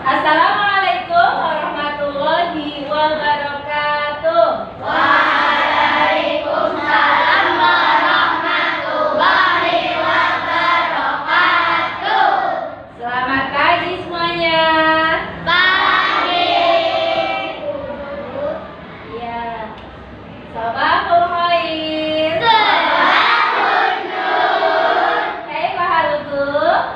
Assalamualaikum warahmatullahi wabarakatuh. Waalaikumsalam warahmatullahi wabarakatuh. Selamat pagi semuanya. Pagi. Ya. Sabahul khair. Sabahun nur. Kaifa halukum?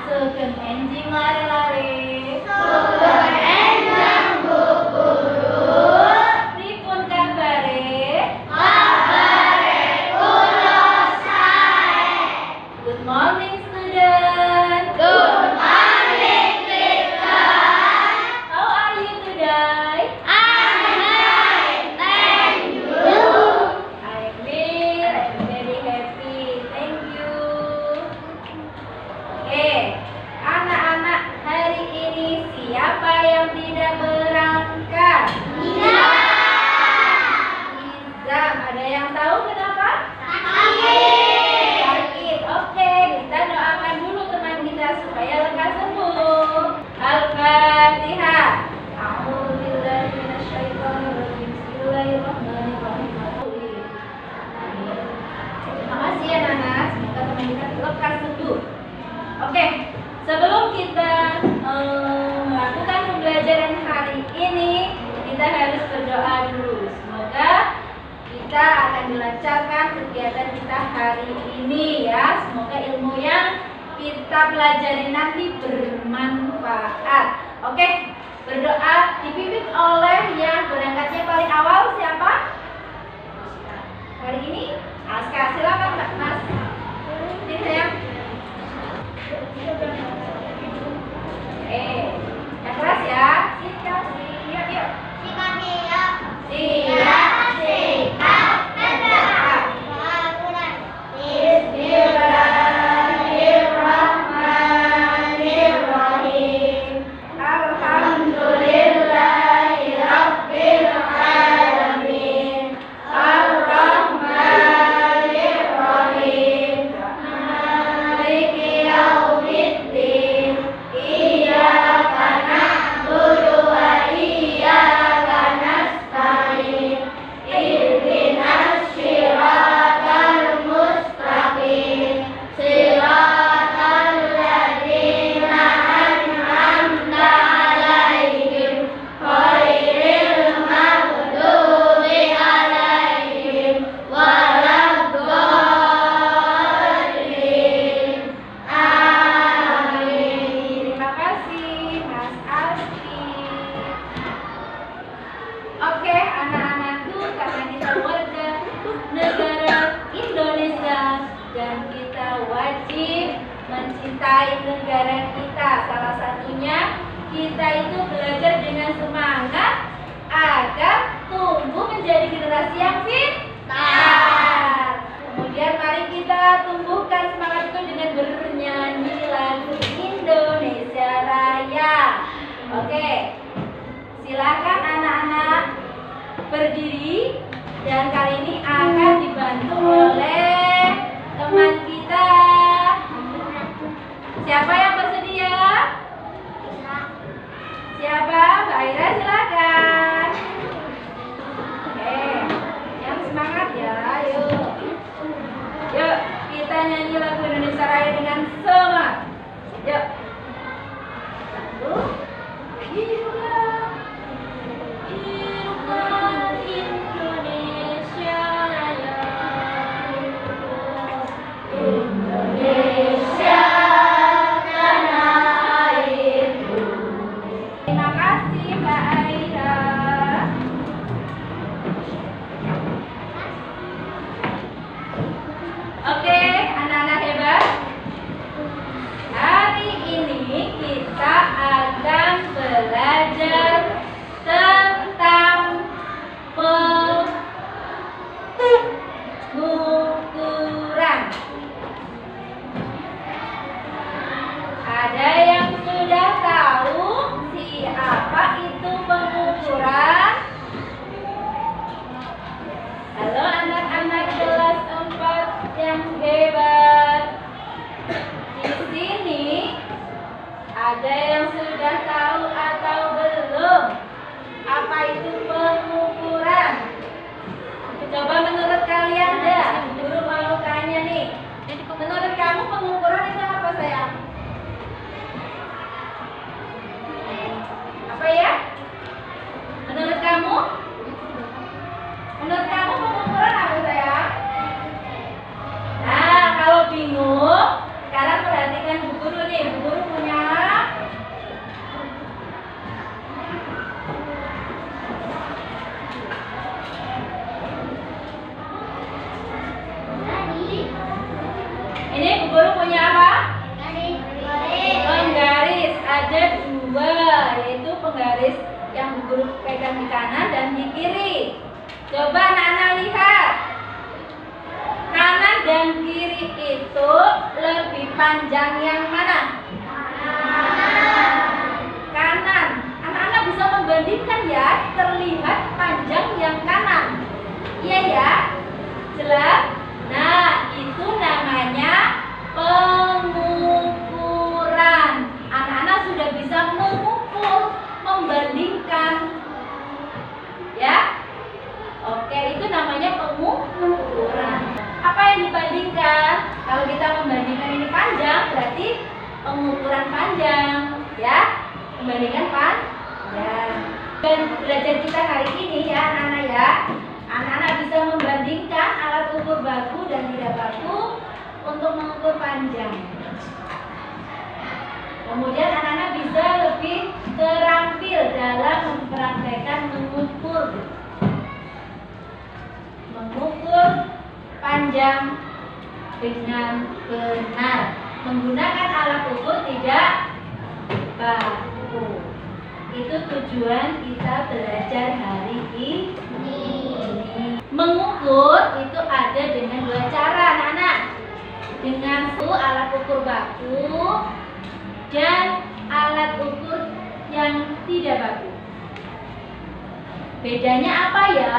Sugeng enjing lare-lare. Sugeng enjang buburu. Pripun kabare? Kabare kula sae. Good morning student. Good morning teacher. How are you today? I'm fine, thank you. I'm very happy. Thank you. Oke, anak-anak, hari ini siapa yang tidak berangkat? Izam. Ada yang tahu kenapa? Sakit. Oke, kita doakan dulu teman kita supaya lekas sembuh. Al-Fatihah. A'udzubillahi minasyaitonirrajim. Bismillahirrahmanirrahim. Terima kasih ya Nana, semoga teman kita lekas sembuh. Oke, sebelum kita melakukan pembelajaran hari ini, kita harus berdoa dulu. Semoga kita akan dilancarkan kegiatan kita hari ini ya. Semoga ilmu yang kita pelajari nanti bermanfaat. Oke, berdoa dipimpin oleh yang berangkatnya paling awal siapa? Hari ini Aska, silakan Mbak Mas. Ini sayang. Yang keras ya. Siap, siap, yuk. Siap, siap. Siap. Sikap, tegak. Bismillahirrahmanirrahim. Alhamdulillahirabbil alamin. Ar-Rahmanirrahim. Maliki yaumiddin. Iyyaka na'budu wa iyyaka nasta'in. Ihdinas siratal mustaqim. Siratal ladzina an'amta 'alaihim ghairil maghdubi 'alaihim waladdallin. Amin. Terima kasih Mas Asti. Oke, anak-anakku, karena kita warga negara Indonesia dan kita wajib mencintai negara kita. Salah satunya kita itu belajar dengan semangat agar tumbuh menjadi generasi yang pintar. Kemudian mari kita tumbuhkan semangat itu dengan bernyanyi lagu Indonesia Raya. Oke, silakan anak-anak berdiri dan kali ini akan dibantu oleh teman kita. Siapa yang bersedia? Siapa? Mbak Aira, silakan. Oke, yang semangat ya, yuk. Yuk, kita nyanyi lagu Indonesia Raya dengan semangat. Yuk. Satu, hiduplah. Hiduplah Indonesia Raya. Indonesia tanah airku. Terima kasih Mbak Aira. Oke, anak-anak hebat. Hari ini kita akan belajar dua, yaitu penggaris yang Bu Guru pegang di kanan dan di kiri. Coba anak-anak lihat, kanan dan kiri itu lebih panjang yang mana? Kanan. Anak-anak bisa membandingkan ya, terlihat panjang yang kanan. Iya ya? Jelas? Nah, itu namanya pengukuran. Anak-anak sudah bisa mengukur, membandingkan. Ya? Oke, itu namanya pengukuran. Apa yang dibandingkan? Kalau kita membandingkan ini panjang, berarti pengukuran panjang. Ya? Membandingkan panjang. Dan belajar kita hari ini ya anak-anak ya. Anak-anak bisa membandingkan alat ukur baku dan tidak baku untuk mengukur panjang. Kemudian anak-anak bisa lebih terampil dalam mempraktekkan mengukur panjang dengan benar menggunakan alat ukur tidak baku. Itu tujuan kita belajar hari ini. Mengukur itu ada dengan dua cara anak-anak. Dengan alat ukur baku dan alat ukur yang tidak baku. Bedanya apa ya?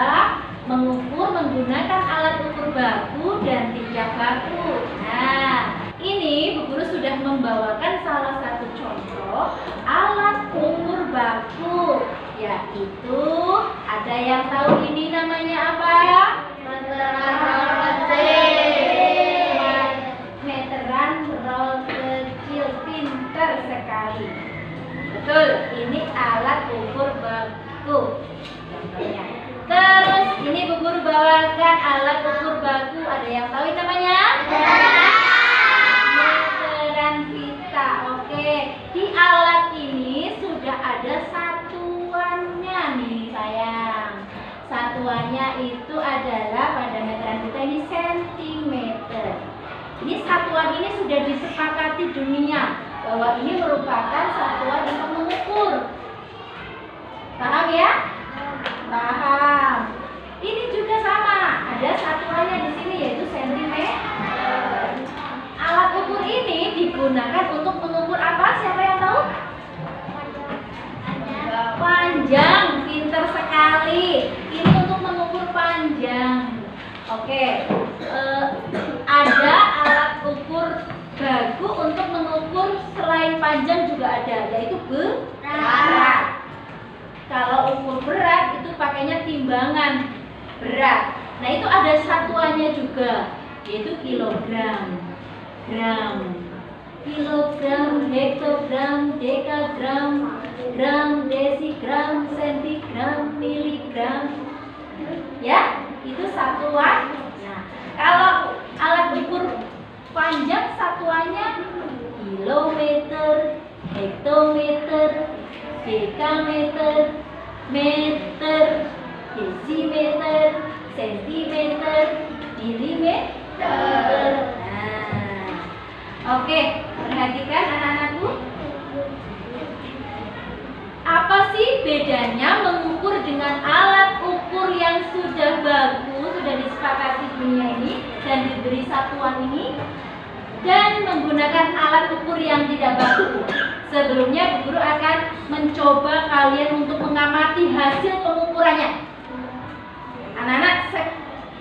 Mengukur menggunakan alat ukur baku dan tidak baku. Nah, ini Bu Guru sudah membawakan salah satu contoh alat ukur baku, yaitu ada yang tahu ini namanya apa? Meteran roll kecil, pintar sekali. Betul, ini alat ukur baku contohnya. Terus ini Bu Guru bawakan alat ukur baku, ada yang tahu ini namanya? Meteran pita. Oke, di alat ini sudah ada satuannya nih sayang. Satuannya itu adalah pada meteran pita ini sentimeter. Ini satuan ini sudah disepakati dunia bahwa ini merupakan satuan untuk mengukur. Paham ya? Paham. Ini juga sama, ada satuannya di sini yaitu sentimeter. Alat ukur ini digunakan untuk mengukur apa? Siapa yang tahu? Panjang, pintar sekali. Ini untuk mengukur panjang. Oke, ada alat ukur baku untuk mengukur selain panjang juga ada, yaitu berat. Kalau ukur berat itu pakainya timbangan berat. Nah itu ada satuannya juga, yaitu kilogram, gram, kilogram, hektogram, dekagram, gram, desigram, sentigram, miligram. Ya, itu satuan. Nah, kalau alat ukur panjang satuannya kilometer, hektometer, dekameter, meter, desimeter, sentimeter, milimeter. Nah, oke, perhatikan anak-anakku. Apa sih bedanya mengukur dengan alat ukur yang sudah baku, sudah disepakati dunia ini dan diberi satuan ini, dan menggunakan alat ukur yang tidak baku? Sebelumnya Bu Guru akan mencoba kalian untuk mengamati hasil pengukurannya. Anak-anak,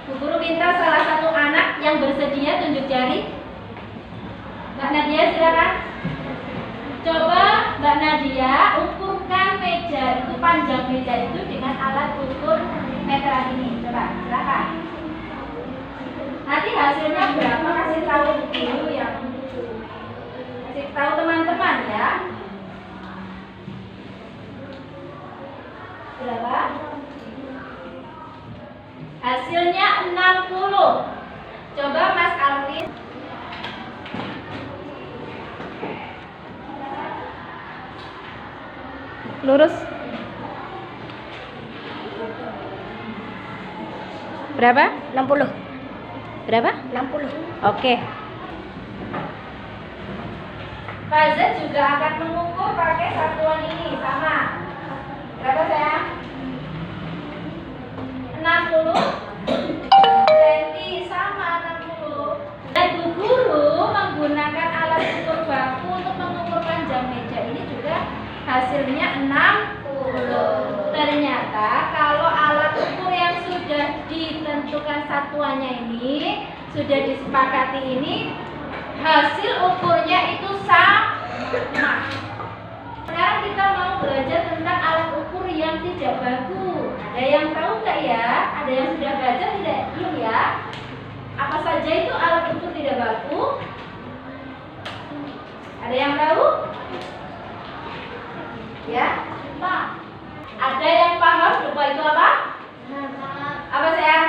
Bu Guru minta salah satu anak yang bersedia tunjuk jari. Mbak Nadia silakan. Coba Mbak Nadia ukurkan meja itu, panjang meja itu dengan alat ukur meteran ini. Coba silakan. Nanti hasilnya berapa kasih tahu Bu Guru yang kasih tahu teman-teman ya. Berapa? Hasilnya 60. Coba Mas Alvin. Lurus. Berapa? 60. Berapa? 60. Oke. Fazan juga akan mengukur pakai satuan ini sama. Berapa sayang? 60 cm sama 60. Dan Bu Guru menggunakan alat ukur baku untuk mengukur panjang meja ini juga hasilnya 60. Ternyata kalau alat ukur yang sudah ditentukan satuannya ini, sudah disepakati ini, hasil ukurnya itu sama. Sekarang kita mau belajar tentang alat ukur yang tidak baku. Ada yang tahu nggak ya? Ada yang sudah belajar tidak? Belum ya? Apa saja itu alat ukur tidak baku? Ada yang tahu? Ya? Pak. Ada yang paham lupa itu apa? Apa sayang?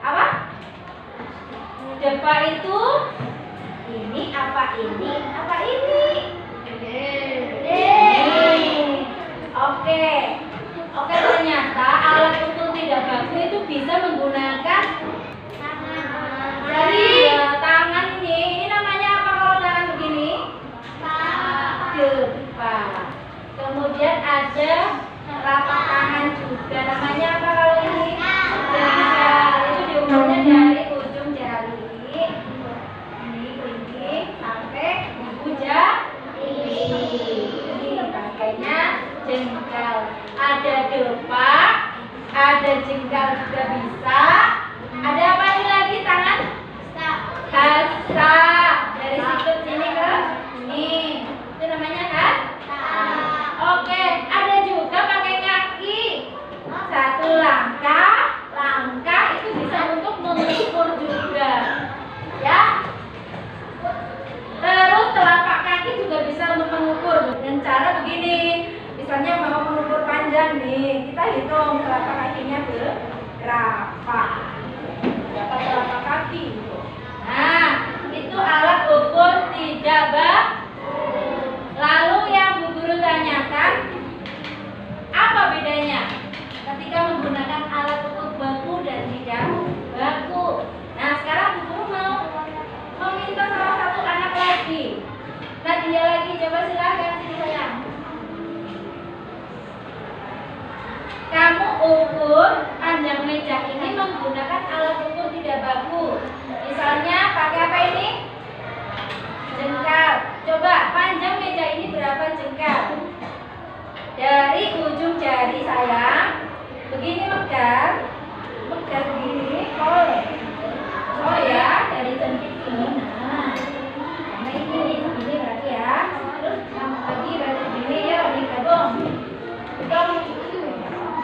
Apa? Depa itu ini apa ini? Apa ini? Oke. Oke, ternyata alat ukur tidak baku itu bisa menggunakan dari tangan ini. Ini namanya apa kalau tangan begini? Depa. Kemudian ada telapak tangan juga. Namanya apa kalau ini? Jengkal. Itu diukurnya dari ujung jari ini sampai ibu jari. Ini pakainya jengkal. Ada depa, ada jengkal juga bisa. Ada apa ini lagi tangan? Hasta. Dari sikut sini ke ini. Itu namanya hasta. Oke, ada juga pakai kaki. Satu langkah itu bisa untuk mengukur juga. Ya. Terus telapak kaki juga bisa untuk mengukur dengan cara begini. Misalnya mau mengukur panjang nih, kita hitung telapak kakinya berapa. Berapa telapak kaki. Nah, itu alat ukur tidak baku. Lalu yang Bu Guru tanyakan, apa bedanya ketika menggunakan alat ukur baku dan tidak baku? Nah, sekarang Bu Guru mau meminta salah satu anak lagi. Nadia lagi, coba silahkan sini sayang. Kamu ukur panjang meja ini menggunakan alat ukur tidak baku. Misalnya pakai apa ini? Jengkal. Coba panjang meja ini berapa jengkal? Dari ujung jari sayang, begini megang begini, oh ya, dari jengkal ini. Nah ini berarti ya. Terus lagi berarti begini ya, digabung.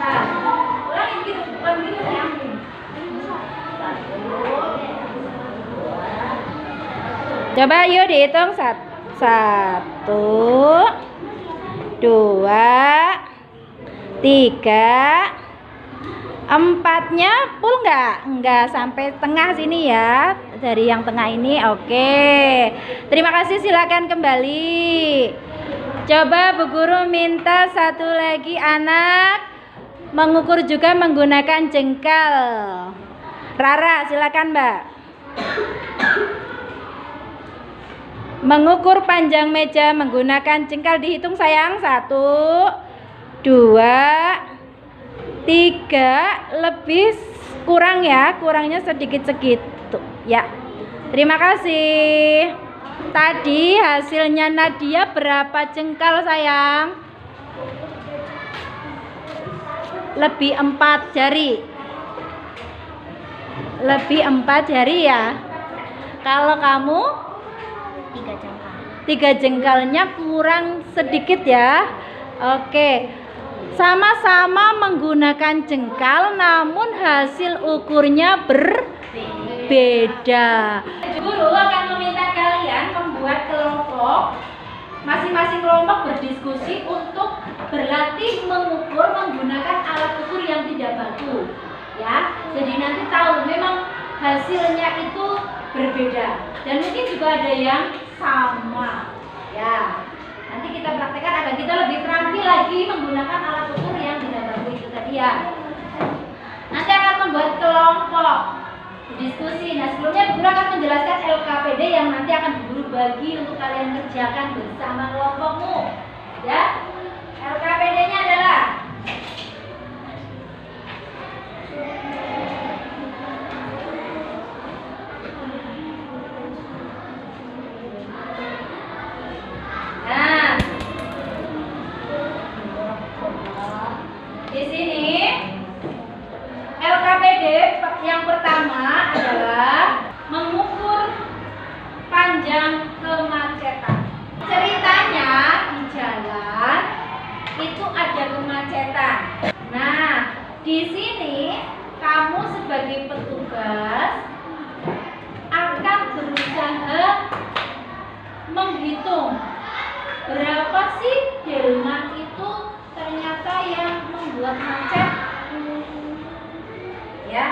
Nah, ulangin gitu, bukan gitu sayang. Coba yuk dihitung 1, 2, 3, 4-nya full nggak sampai tengah sini ya, dari yang tengah ini. Oke, terima kasih, silakan kembali. Coba Bu Guru minta satu lagi anak mengukur juga menggunakan jengkal. Rara, silakan Mbak. Mengukur panjang meja menggunakan jengkal, dihitung sayang. 1, 2, 3, lebih kurang ya, kurangnya sedikit-sedikit ya. Terima kasih. Tadi hasilnya Nadia berapa jengkal sayang? Lebih 4 jari. Lebih 4 jari ya. Kalau kamu 3 jengkal. 3 jengkalnya kurang sedikit ya. Oke. Sama-sama menggunakan jengkal namun hasil ukurnya berbeda. Guru akan meminta kalian membuat kelompok. Masing-masing kelompok berdiskusi untuk berlatih mengukur menggunakan alat ukur yang tidak baku. Ya. Jadi nanti tahu memang hasilnya itu berbeda dan mungkin juga ada yang sama. Ya. Nanti kita praktekkan agar kita lebih terampil lagi menggunakan alat ukur yang tidak baku itu tadi ya. Nanti akan membuat kelompok diskusi. Nah, sebelumnya Guru akan menjelaskan LKP LKPD yang nanti akan guru bagi untuk kalian kerjakan bersama kelompokmu. Ya, LKPD-nya adalah di sini LKPD yang pertama adalah mengukur panjang kemacetan. Ceritanya di jalan itu ada kemacetan. Nah, di sini kamu sebagai petugas akan berusaha menghitung berapa sih delman itu ternyata yang membuat macet, ya,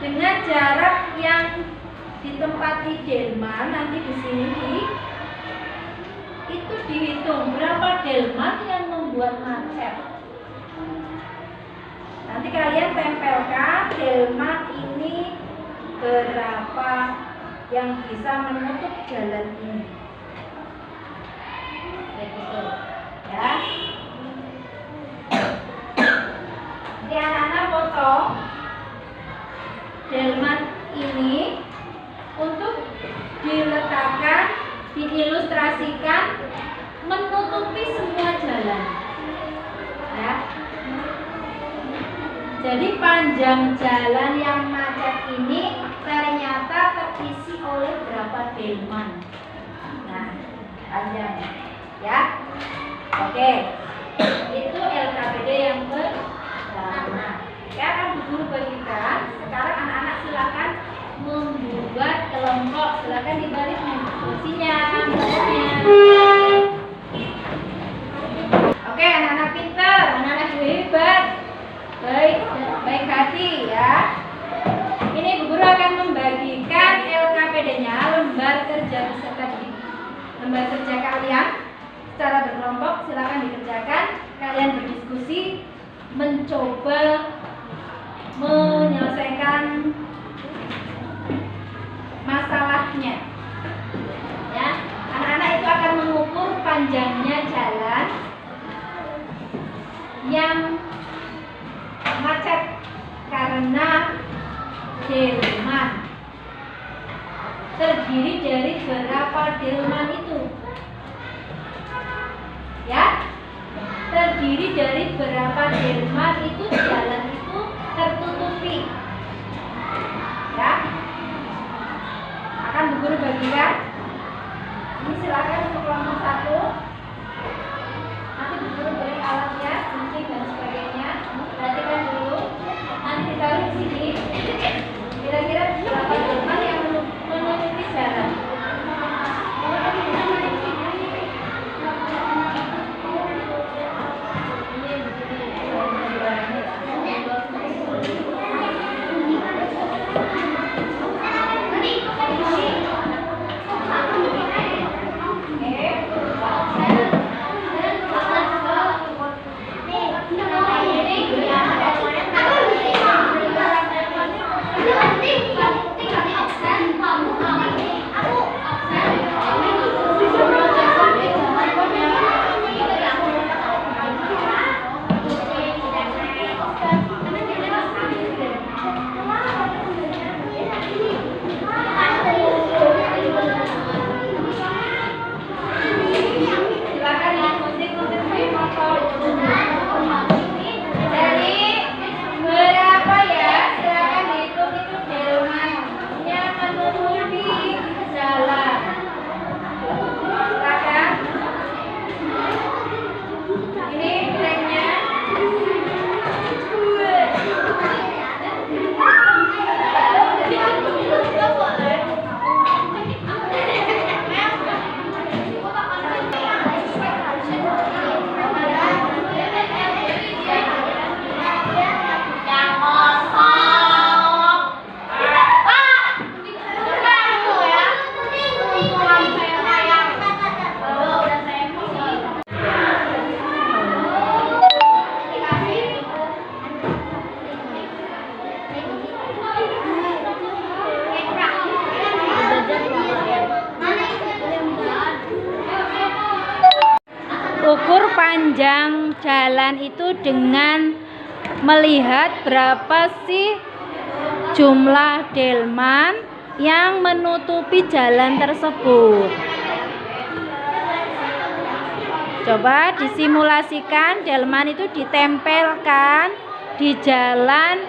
dengan jarak yang ditempati delman. Nanti di sini itu dihitung berapa delman yang membuat macet. Nanti kalian tempelkan delman ini berapa yang bisa menutup jalan ini. Begitu, ya. Jadi anak-anak foto delman ini untuk diletakkan, diilustrasikan menutupi semua jalan, ya. Jadi panjang jalan yang macet ini ternyata terisi oleh berapa delman. Nah, panjangnya, ya. Oke, itu LKPD yang pertama. Ya, akan guru bagikan. Sekarang anak-anak silakan membuat kelompok. Silakan dibalik kursinya, Oke, anak-anak pintar, anak-anak hebat, baik hati, ya. Ini guru akan membagikan LKPD-nya, lembar kerja peserta didik, lembar kerja kalian secara berkelompok. Silakan dikerjakan. Kalian berdiskusi, mencoba menyelesaikan masalahnya, ya. Anak-anak itu akan mengukur panjangnya jalan yang macet karena delman. Terdiri dari berapa delman itu? Ya, terdiri dari berapa delman itu jalan itu tertutupi, ya. Akan guru bagikan. Ini silakan untuk kelompok 1. Nanti guru beri alatnya, gunting dan sebagainya. Perhatikan dulu. Nanti ditaruh di sini. Kira-kira berapa delman yang menutupi jalan? panjang jalan itu dengan melihat berapa sih jumlah delman yang menutupi jalan tersebut. Coba disimulasikan, delman itu ditempelkan di jalan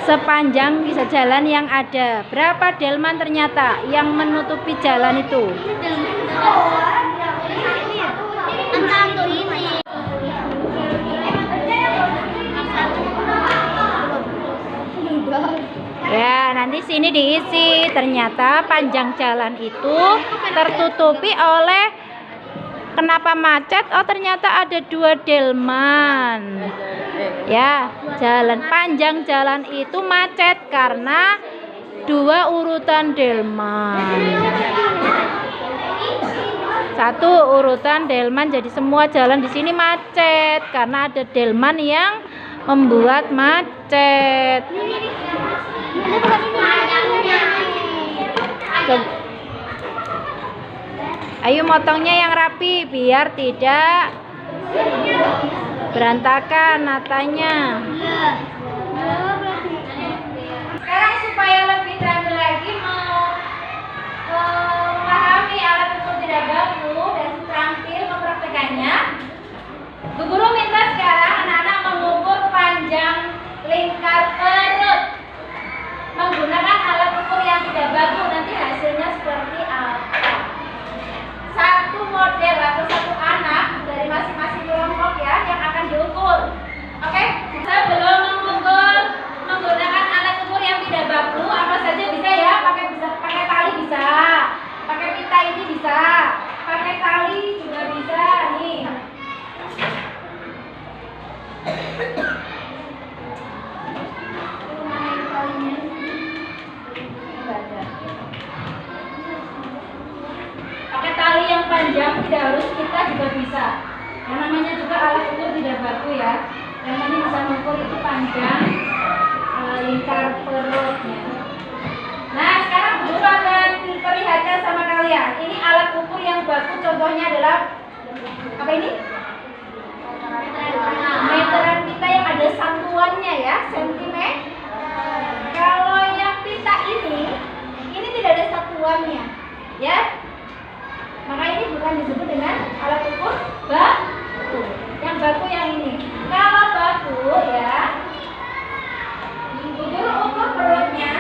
sepanjang jalan yang ada. Berapa delman ternyata yang menutupi jalan itu? Ya, nanti sini diisi. Ternyata panjang jalan itu tertutupi oleh, kenapa macet? Oh, ternyata ada 2 delman. Ya, panjang jalan itu macet karena 2 urutan delman. 1 urutan delman, jadi semua jalan di sini macet karena ada delman yang membuat macet. Ayo motongnya yang rapi biar tidak berantakan natanya. Sekarang supaya lebih terampil lagi memahami alat ukur tidak baku dan terampil mempraktekannya, Bu Guru minta sekarang anak-anak mengukur panjang lingkar perut menggunakan alat ukur yang tidak baku. Nanti hasilnya seperti apa? Satu model atau satu anak dari masing-masing kelompok ya yang akan diukur. Oke? Sebelum mengukur menggunakan alat ukur yang tidak baku, apa saja bisa ya? Pakai tali bisa, pakai pita ini bisa, pakai tali juga bisa nih. Pakai tali yang panjang tidak harus, kita juga bisa. Yang namanya juga alat ukur tidak baku ya. Yang penting bisa mengukur itu panjang lingkar perutnya. Nah, sekarang Guru akan perlihatkan sama kalian. Ini alat ukur yang baku, contohnya adalah apa ini? Meteran pita yang ada satuannya ya, sentimeter. Kalau yang pita ini tidak ada satuannya, ya. Maka ini bukan disebut dengan alat ukur baku. Yang baku yang ini. Kalau baku ya, Guru ukur perutnya.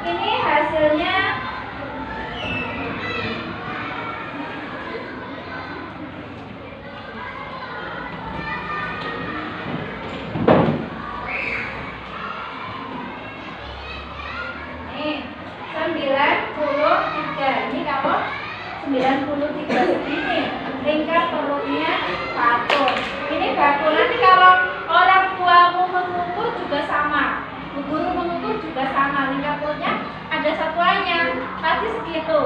Ini hasilnya nih 93. Ini kalau 93 segini lingkar perutnya patung. Ini baku. Nanti kalau orang tuamu mengukur juga sama, guru mengukur juga sama, lingkar perutnya ada satuannya pasti segitu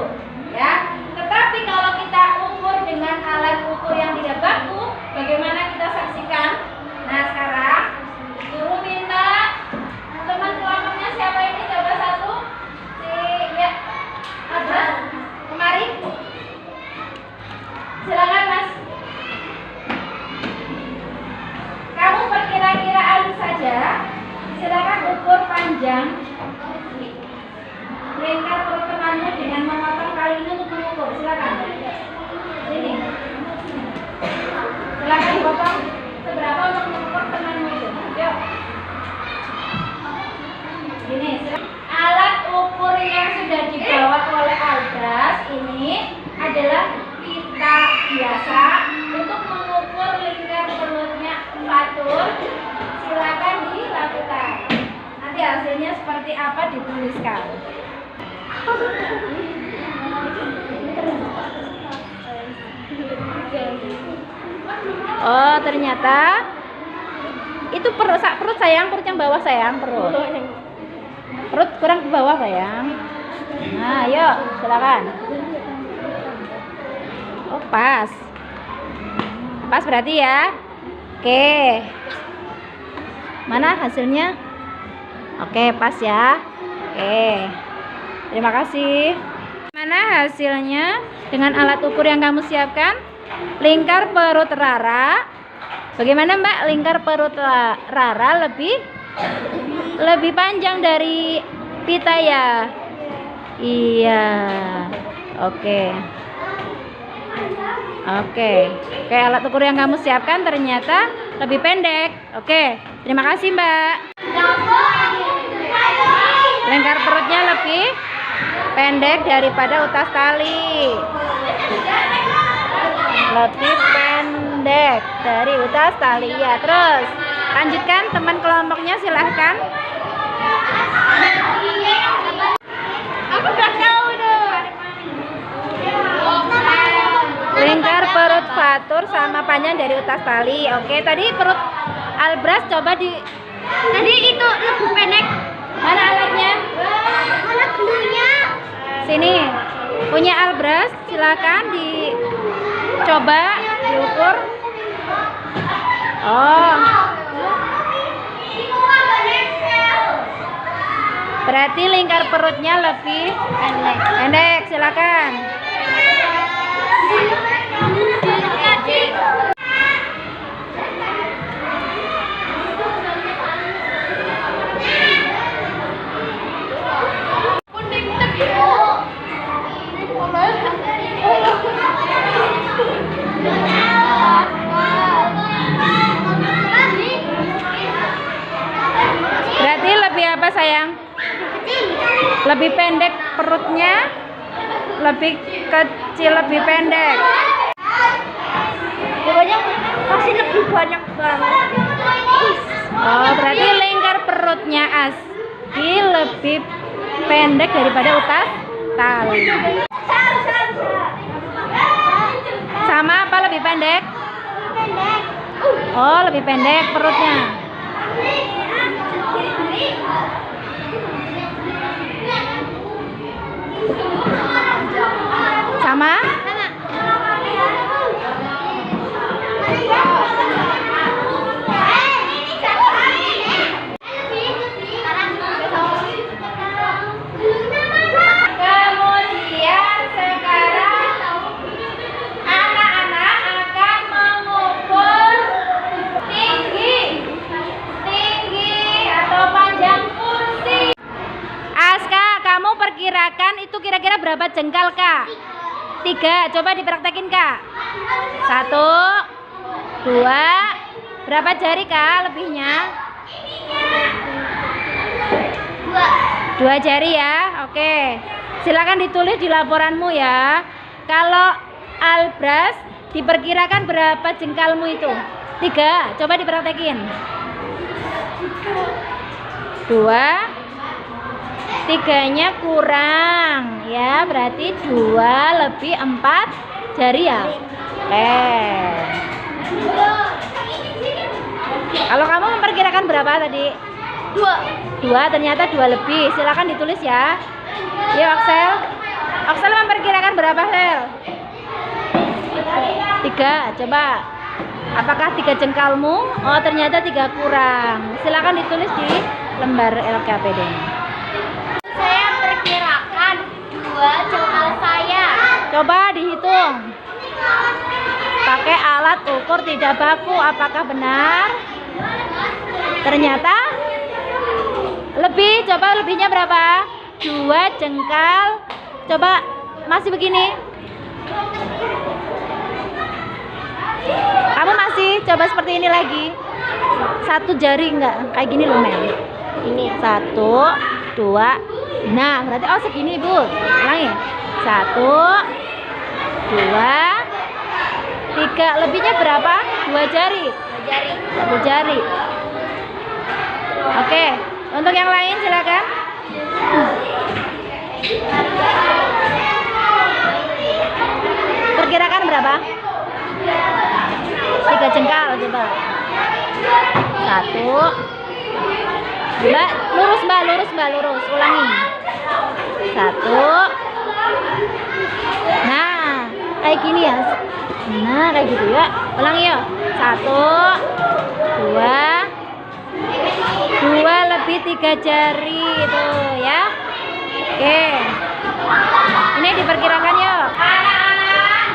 ya. Tetapi kalau kita ukur dengan alat ukur yang tidak baku, bagaimana kita saksikan? Nah, sekarang guru minta teman kelompoknya siapa ini, coba satu ya, ada kemari, silakan Mas. Kamu perkira-kiraan saja, silakan ukur panjang lingkar perut temanmu dengan memotong kali ini untuk mengukur. Silakan. Sini. Silakan potong seberapa untuk mengukur temanmu itu. Yuk. Gini, alat ukur yang sudah dibawa oleh Albras ini adalah pita biasa untuk mengukur lingkar perutnya patung. Silakan dilakukan. Nanti hasilnya seperti apa dituliskan. Oh, ternyata itu perut sayang, perut yang bawah sayang, perut kurang ke bawah sayang. Nah, yuk silakan. Oh, pas berarti ya. Oke, mana hasilnya? Oke, pas ya. Oke, terima kasih. Mana hasilnya dengan alat ukur yang kamu siapkan? Lingkar perut Rara. Bagaimana Mbak? Lingkar perut Rara lebih panjang dari pita ya? Iya. Oke. Oke, alat ukur yang kamu siapkan ternyata lebih pendek. Oke, terima kasih Mbak. Lingkar perutnya lebih pendek daripada utas tali. Lebih pendek dari utas tali. Ya, terus lanjutkan teman kelompoknya, silahkan. Aku udah tahu dong. Lingkar perut Fatur sama panjang dari utas tali. Oke, tadi perut Albras coba di. Tadi itu lebih pendek. Mana alatnya? Mana glunya? Sini. Punya Albras, silakan dicoba diukur. Oh. Berarti lingkar perutnya lebih pendek. Silakan. Berarti lebih apa sayang? Lebih pendek perutnya, lebih kecil, lebih pendek. Pokoknya pasti lebih banyak banget. Oh, berarti lingkar perutnya Aski lebih pendek daripada utas tali. Sama apa lebih pendek? Oh, lebih pendek perutnya. Sama? Kemudian sekarang anak-anak akan mengukur tinggi atau panjang kursi. Aska, kamu perkirakan itu kira-kira berapa jengkal, Kak? 3. Coba dipraktekin, Kak. 1, 2. Berapa jari, Kak, lebihnya? 2 jari ya. Oke. Silakan ditulis di laporanmu ya. Kalau Albras diperkirakan berapa jengkalmu itu? 3. Coba dipraktekin. 2. 3-nya kurang ya, berarti 2 lebih 4 jari ya. Kalau kamu memperkirakan berapa tadi? 2, ternyata 2 lebih. Silakan ditulis ya. Yuk Axel. Axel memperkirakan berapa, Axel? 3. Coba. Apakah 3 jengkalmu? Oh, ternyata 3 kurang. Silakan ditulis di lembar LKPD. Saya perkirakan 2 jengkal saya. Coba dihitung. Pakai alat ukur tidak baku, apakah benar? Ternyata lebih. Coba lebihnya berapa? 2 jengkal. Coba masih begini. Kamu masih coba seperti ini lagi. 1 jari enggak? Kayak gini loh, Mel. Ini 1, 2. Nah, berarti oh segini, Bu. Ulangi. 1, 2, 3. Lebihnya berapa? 2 jari. 1 jari. Oke, untuk yang lain silakan. Perkirakan berapa? 3 jengkal coba. 1. Mbak, lurus Mbak, lurus. Ulangi. 1. Nah, kayak gini ya. Nah, kayak gitu ya. Ulangi ya. 1, 2, 2 lebih 3 jari itu ya. Oke. Ini diperkirakan yuk. Anak-anak,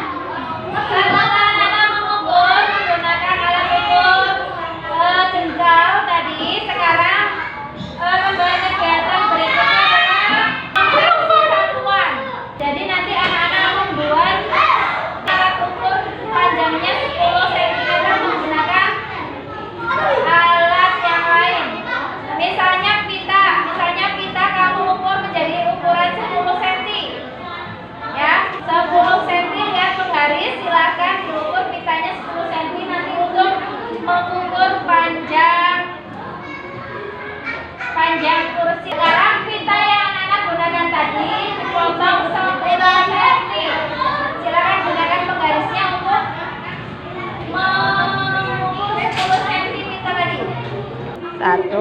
setelah anak mengukur menggunakan alat ukur jengkal tadi, sekarang membuat kegiatan berikutnya adalah mengukur satuan. Jadi nanti anak-anak membuat alat ukur panjangnya 10 cm menggunakan alat yang lain. Misalnya pita kamu ukur menjadi ukuran 10 cm. Ya, 10 cm lihat penggaris, silakan diukur pitanya 10 cm nanti untuk mengukur panjang kursi. Sekarang pita yang anak gunakan tadi dipotong 10 cm. Silakan gunakan penggarisnya untuk mengukur 10 cm pita tadi. 1.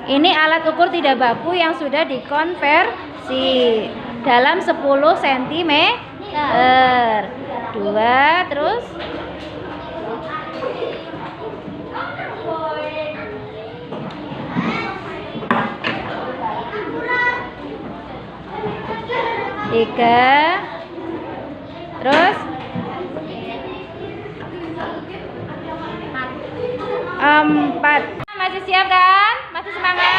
Ini alat ukur tidak baku yang sudah dikonversi dalam 10 cm. 2, terus 3, terus 4. Masih siap kan? Masih semangat?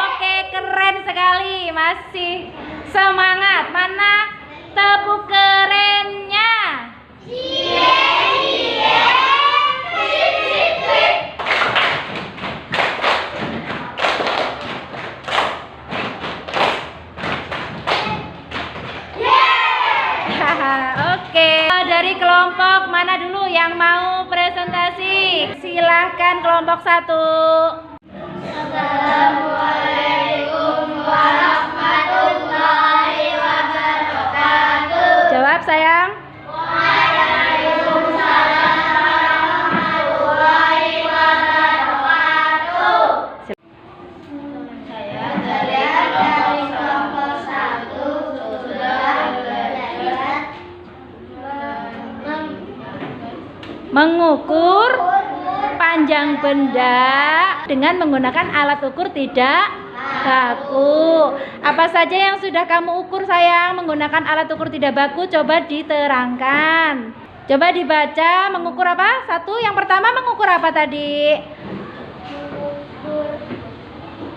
Oke, keren sekali. Masih semangat. Mana tepuk kerennya? Oke, dari kelompok mana dulu yang mau presentasi? Silahkan kelompok 1. Assalamualaikum warahmatullahi wabarakatuh. Jawab sayang. Waalaikumsalam warahmatullahi wabarakatuh. Saya dari kelompok 1 sudah belajar mengukur panjang benda dengan menggunakan alat ukur tidak baku. Apa saja yang sudah kamu ukur sayang menggunakan alat ukur tidak baku? Coba diterangkan. Coba dibaca, mengukur apa? 1, yang pertama mengukur apa tadi?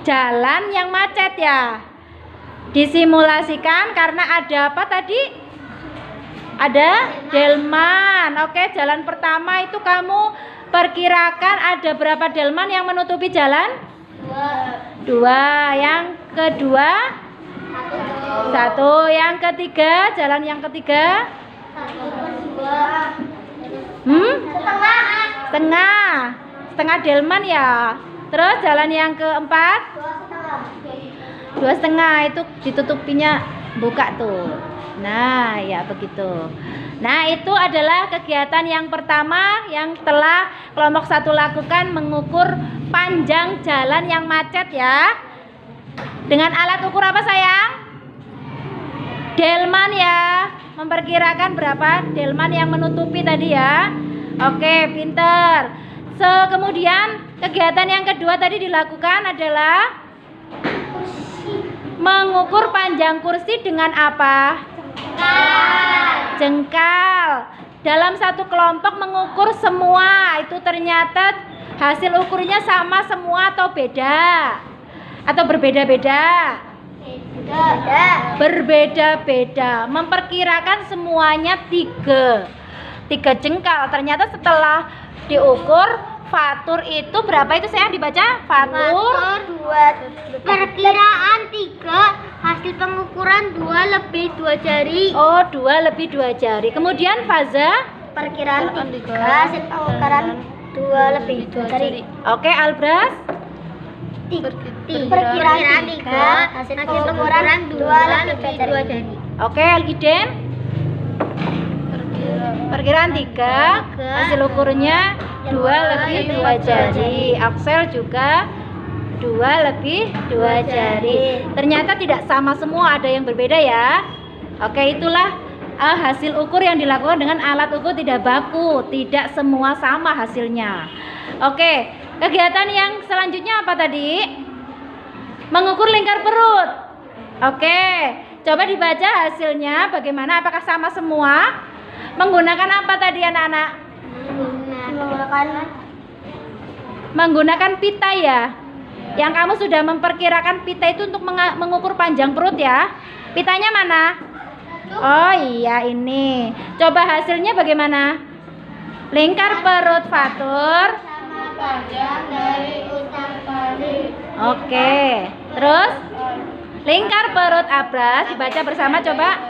Jalan yang macet ya. Disimulasikan karena ada apa tadi? Ada delman. Oke, jalan pertama itu kamu perkirakan ada berapa delman yang menutupi jalan? 2. Yang kedua? 1. Yang ketiga, jalan yang ketiga? 1/2. Setengah delman ya. Terus jalan yang keempat? 2,5. Itu ditutupinya buka tuh. Nah, ya begitu. Nah, itu adalah kegiatan yang pertama yang telah kelompok 1 lakukan, mengukur panjang jalan yang macet ya. Dengan alat ukur apa sayang? Delman ya. Memperkirakan berapa delman yang menutupi tadi ya. Oke, pinter. Kemudian kegiatan yang kedua tadi dilakukan adalah mengukur panjang kursi dengan apa? Jengkal. Dalam satu kelompok mengukur semua, itu ternyata hasil ukurnya sama semua atau beda? Atau berbeda-beda? Berbeda-beda. Memperkirakan semuanya 3 jengkal. Ternyata setelah diukur fatur itu berapa itu saya dibaca? Fatur 2. Perkiraan 3, hasil pengukuran 2 lebih 2 jari. Oh, 2 lebih 2 jari. Kemudian faza? Perkiraan 3, hasil pengukuran 2 lebih 2 jari. Oke, Albras? Perkiraan 3, hasil pengukuran 2 lebih 2 jari. Oke, Algiden? Perkiraan 3, hasil ukurnya 2 lebih 2 jari. Aksel juga 2 lebih 2 jari. Ternyata tidak sama semua, ada yang berbeda ya. Oke, itulah hasil ukur yang dilakukan dengan alat ukur tidak baku. Tidak semua sama hasilnya. Oke, kegiatan yang selanjutnya apa tadi? Mengukur lingkar perut. Oke, coba dibaca hasilnya bagaimana, apakah sama semua? Menggunakan apa tadi anak-anak? Menggunakan pita ya. Yang kamu sudah memperkirakan pita itu untuk mengukur panjang perut ya. Pitanya mana? Oh iya ini. Coba hasilnya bagaimana? Lingkar perut Fatur Sama panjang dari utas tali. Oke. Terus lingkar perut Abras dibaca bersama coba.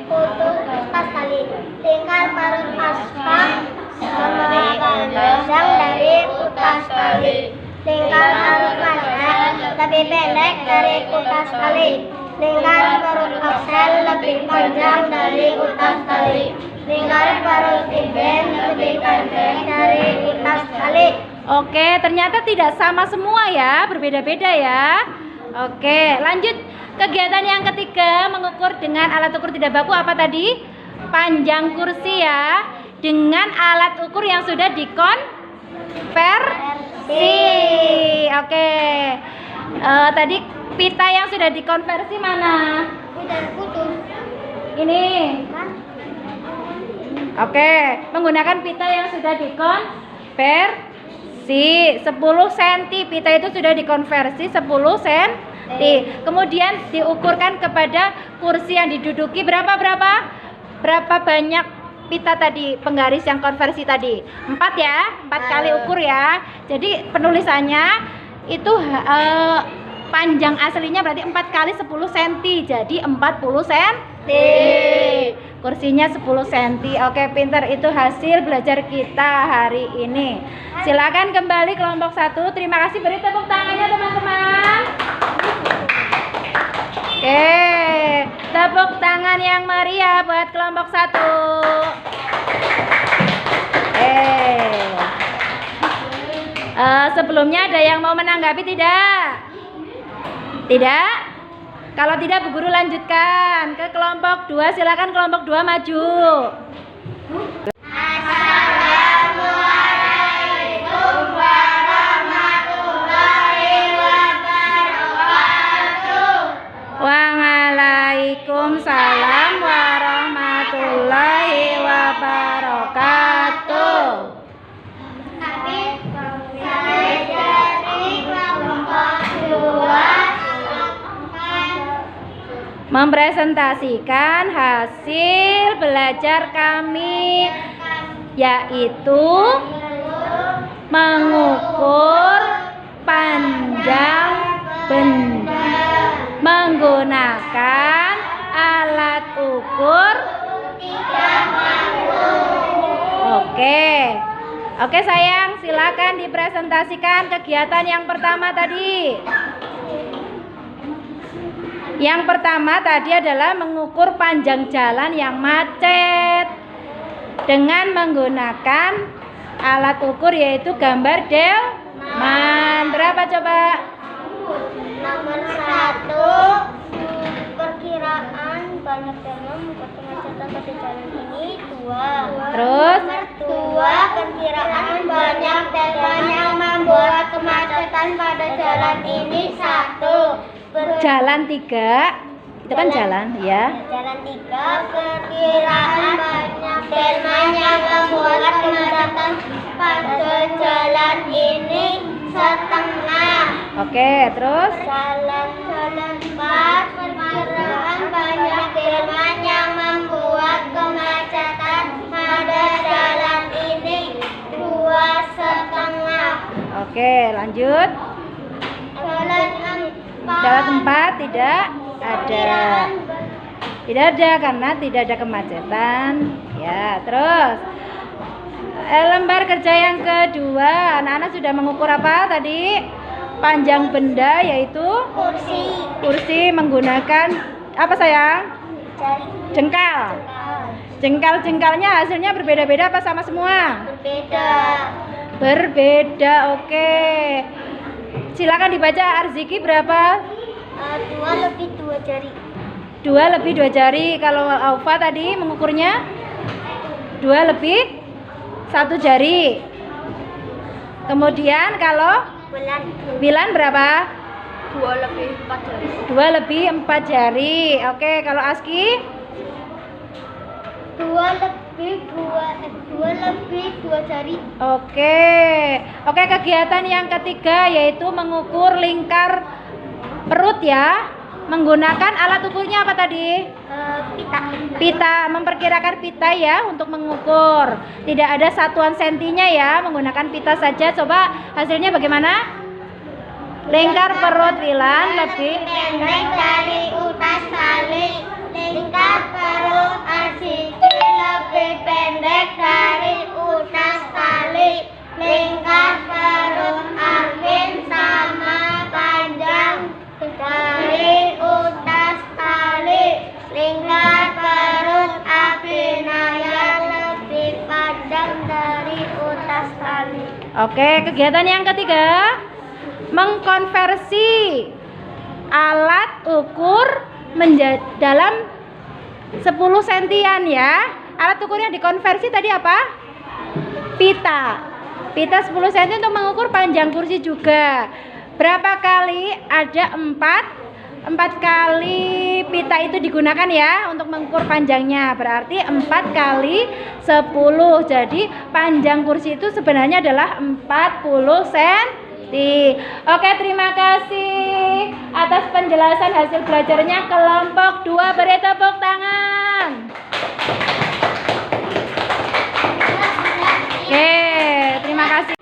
Putus utas tali. Lingkar perut Asfah sama panjang dari utas tali. Lingkar perut Masal lebih pendek dari utas tali. Lingkar perut Aksel lebih panjang dari utas tali. Lingkar perut Iben lebih pendek dari utas tali. Oke, ternyata tidak sama semua ya, berbeda-beda ya. Oke, lanjut kegiatan yang ketiga, mengukur dengan alat ukur tidak baku apa tadi? Panjang kursi ya, dengan alat ukur yang sudah dikonversi. Oke, tadi pita yang sudah dikonversi mana? Udah putus Ini. kan? Oke, menggunakan pita yang sudah dikonversi 10 cm. Pita itu sudah dikonversi 10 cm. Kemudian diukurkan kepada kursi yang diduduki berapa banyak pita tadi, penggaris yang konversi tadi? 4 ya, 4 kali ukur ya. Jadi penulisannya itu panjang aslinya berarti 4 kali 10 cm, jadi 40 cm. Kursinya 10 cm. Oke, pintar, itu hasil belajar kita hari ini. Silakan kembali kelompok 1. Terima kasih, beri tepuk tangannya teman-teman. Oke, tepuk tangan yang meriah buat kelompok 1. Sebelumnya ada yang mau menanggapi tidak? Tidak? Kalau tidak, Bu Guru lanjutkan ke kelompok 2. Silakan kelompok 2 maju. Assalamualaikum warahmatullahi wabarakatuh. Waalaikumsalam warahmatullahi wabarakatuh. Saya dari kelompok 2 mempresentasikan hasil belajar kami, yaitu mengukur panjang benda menggunakan alat ukur. Oke sayang, silakan dipresentasikan kegiatan yang pertama tadi. Yang pertama tadi adalah mengukur panjang jalan yang macet dengan menggunakan alat ukur yaitu gambar delman. Berapa coba? Nomor 1, perkiraan banyak delman membuat kemacetan pada jalan ini 2. Terus? Nomor 2, perkiraan banyak delman yang membuat kemacetan pada jalan ini 1. Jalan 3, itu kan jalan ya. Jalan 3, perkiraan banyak delman yang membuat kemacetan pada jalan ini 1/2. Oke, terus? Jalan 4, perkiraan banyak delman yang membuat kemacetan pada jalan ini 2,5. Oke, lanjut. Jalan 4 tidak ada. Tidak ada karena tidak ada kemacetan. Ya, terus lembar kerja yang kedua, anak-anak sudah mengukur apa tadi? Panjang benda yaitu kursi menggunakan apa sayang? Jengkal. Jengkal-jengkalnya hasilnya berbeda-beda apa sama semua? Berbeda, oke. Silakan dibaca, Arziki berapa? 2 lebih 2 jari. 2 lebih 2 jari. Kalau Aufa tadi mengukurnya 2 lebih 1 jari. Kemudian kalau Bilan berapa? 2 lebih 4 jari. 2 lebih 4 jari. Oke, kalau Aski? 2 lebih 2 jari. Oke, kegiatan yang ketiga yaitu mengukur lingkar perut ya. Menggunakan alat ukurnya apa tadi? Pita, memperkirakan pita ya untuk mengukur. Tidak ada satuan sentinya ya, menggunakan pita saja. Coba hasilnya bagaimana? Lingkar perut Wilan lebih pendek dari utas tali. Lingkar perut Arsiki lebih pendek dari utas tali. Lingkar perut Arvin sama panjang dari utas tali. Lingkar perut Abinaya lebih panjang dari utas tali. Oke, kegiatan yang ketiga mengkonversi alat ukur dalam 10 sentian ya. Alat ukur yang dikonversi tadi apa? Pita 10 cm untuk mengukur panjang kursi juga. Berapa kali? Ada 4 kali pita itu digunakan ya untuk mengukur panjangnya. Berarti 4 kali 10. Jadi panjang kursi itu sebenarnya adalah 40 cm. Oke, terima kasih atas penjelasan hasil belajarnya kelompok 2. Beri tepuk tangan. Oke, terima kasih.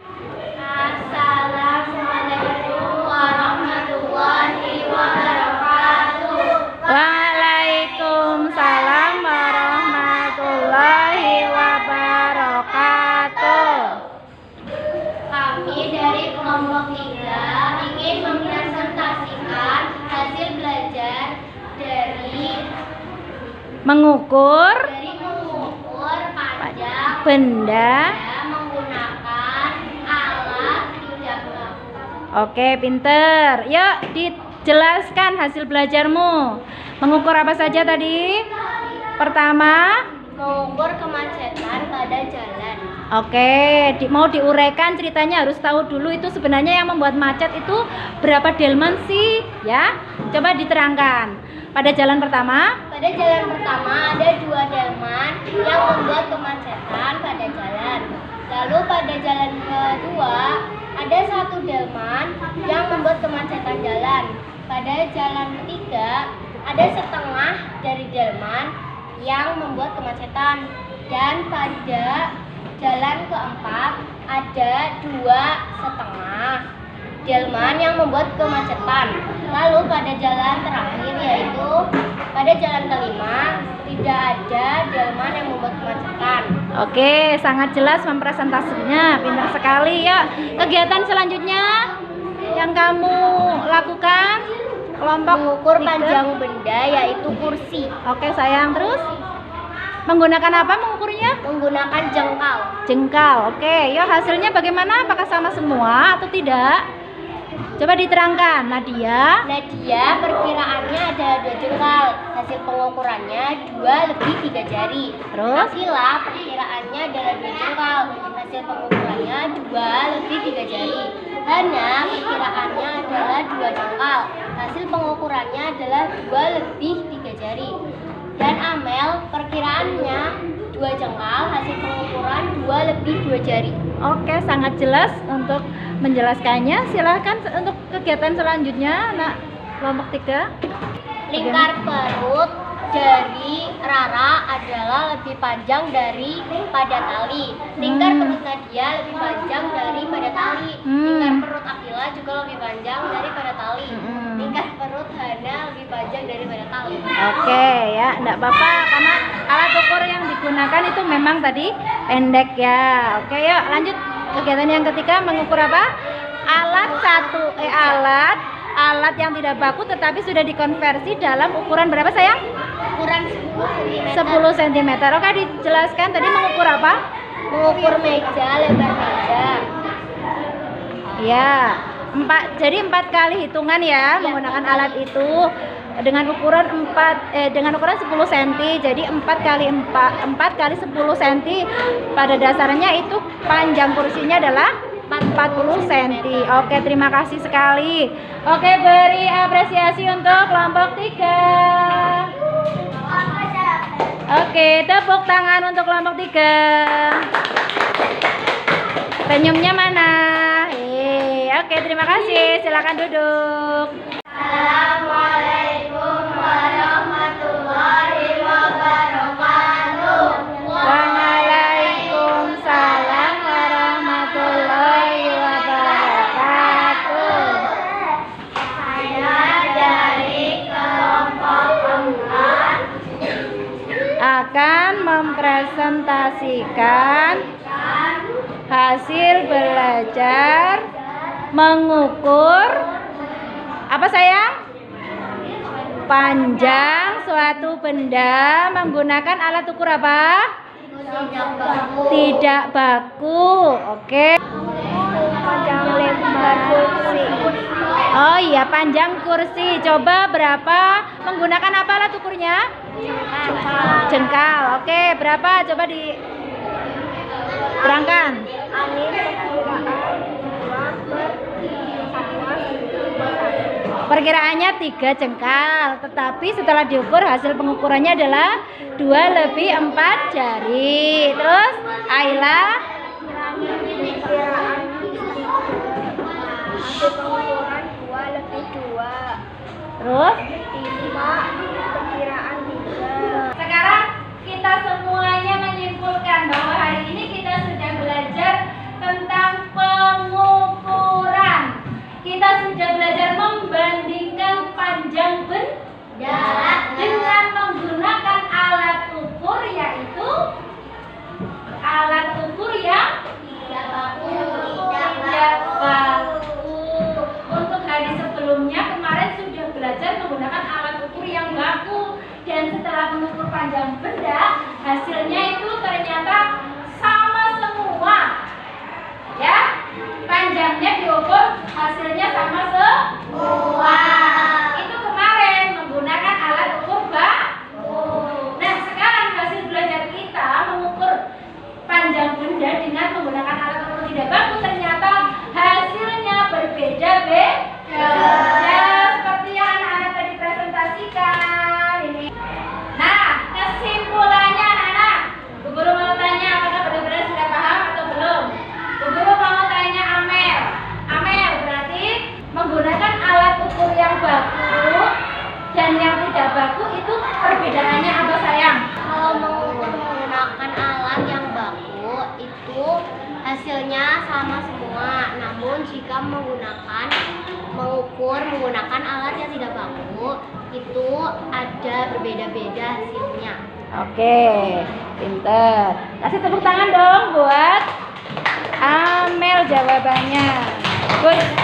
Assalamualaikum warahmatullahi wabarakatuh. Waalaikumsalam warahmatullahi wabarakatuh. Kami dari kelompok 3 ingin mempresentasikan hasil belajar dari Mengukur panjang benda. menggunakan alat tidak baku. Oke, pinter. Yuk dijelaskan hasil belajarmu. Mengukur apa saja tadi? Pertama, Mengukur kemacetan pada jalan. oke, mau diuraikan ceritanya harus tahu dulu itu sebenarnya yang membuat macet itu berapa delman sih ya? Coba diterangkan. Pada jalan pertama, Pada jalan pertama ada 2 delman yang membuat kemacetan pada jalan. Lalu pada jalan kedua ada 1 delman yang membuat kemacetan jalan. Pada jalan ketiga ada setengah dari delman yang membuat kemacetan. Dan pada jalan keempat ada 2,5 delman yang membuat kemacetan. Lalu pada jalan terakhir yaitu pada jalan kelima tidak ada delman yang membuat kemacetan. oke, sangat jelas mempresentasinya, pintar sekali ya. Kegiatan selanjutnya yang kamu lakukan kelompok Mengukur 3. panjang benda yaitu kursi. Oke sayang, terus menggunakan apa mengukurnya? Menggunakan jengkal. Jengkal. Oke, yuk hasilnya bagaimana? Apakah sama semua atau tidak? Coba diterangkan, Nadia. Nadia perkiraannya ada 2 jengkal. Hasil pengukurannya 2 lebih 3 jari. Terus? Akila perkiraannya adalah 2 jengkal. Hasil pengukurannya 2 lebih 3 jari. Hana perkiraannya adalah 2 jengkal. Hasil pengukurannya adalah 2 lebih 3 jari. Dan Amel perkiraannya 2 jengkal. Hasil pengukuran 2 lebih 2 jari. Oke, sangat jelas untuk menjelaskannya. Silahkan untuk kegiatan selanjutnya, anak kelompok 3. Lingkar perut dari Rara adalah lebih panjang daripada tali. Lingkar perut Nadia lebih panjang daripada tali. Lingkar perut Akila juga lebih panjang daripada tali. Lingkar perut Hana lebih panjang daripada tali. Oke ya, enggak apa-apa karena alat ukur yang digunakan itu memang tadi pendek ya. Oke, yuk lanjut kegiatan yang ketiga, mengukur apa? Alat yang tidak baku tetapi sudah dikonversi dalam ukuran berapa sayang? Ukuran 10 cm. 10 cm. Oke, dijelaskan tadi mengukur apa? Mengukur meja, lebar meja. Ya, jadi 4 kali hitungan ya menggunakan alat itu. dengan ukuran 10 cm. Jadi 4 kali 10 cm. Pada dasarnya itu panjang kursinya adalah 40 cm. Oke, terima kasih sekali. Oke, beri apresiasi untuk kelompok 3. Oke, tepuk tangan untuk kelompok 3. Senyumnya mana? Oke, terima kasih. Silakan duduk. Assalamualaikum warahmatullahi wabarakatuh. Waalaikumsalam warahmatullahi wabarakatuh. Saya dari kelompok 4 Akan mempresentasikan hasil belajar mengukur apa sayang? Panjang suatu benda menggunakan alat ukur apa? Tidak baku. Oke. panjang lebar kursi. Oh iya, panjang kursi. Coba berapa? Menggunakan apa alat ukurnya? Jengkal. Oke, berapa? Coba diterangkan. Perkiraannya 3 jengkal, tetapi setelah diukur hasil pengukurannya adalah 2 lebih 4 jari. Terus Ayla, Hasil pengukuran 2 lebih 2. terus Timba perkiraan 3. sekarang kita semuanya menyimpulkan bahwa hari ini kita sudah belajar tentang pengukuran. Kita sudah belajar membandingkan panjang benda dengan menggunakan alat ukur, yaitu alat ukur yang tidak baku. Untuk hari sebelumnya kemarin sudah belajar menggunakan alat ukur yang baku, dan setelah mengukur panjang benda hasilnya itu ternyata sama semua. Ya, panjangnya diukur hasilnya sama semua. Itu kemarin menggunakan alat ukur baku. Nah, sekarang hasil belajar kita mengukur panjang benda dengan menggunakan alat ukur tidak baku, ternyata hasilnya berbeda-beda. Ya, seperti yang anak-anak tadi presentasikan ini. Nah, kesimpulannya anak-anak, Bu Guru mau tanya apakah benar-benar sudah paham atau belum? Bu Guru mau tanya Amel. Amel, berarti menggunakan alat ukur yang baku dan yang tidak baku itu perbedaannya apa sayang? Kalau mengukur menggunakan alat yang baku itu hasilnya sama semua. Namun jika mengukur menggunakan alat yang tidak baku itu ada berbeda-beda hasilnya. Oke, pinter. Kasih tepuk tangan dong buat Amel jawabannya. Good.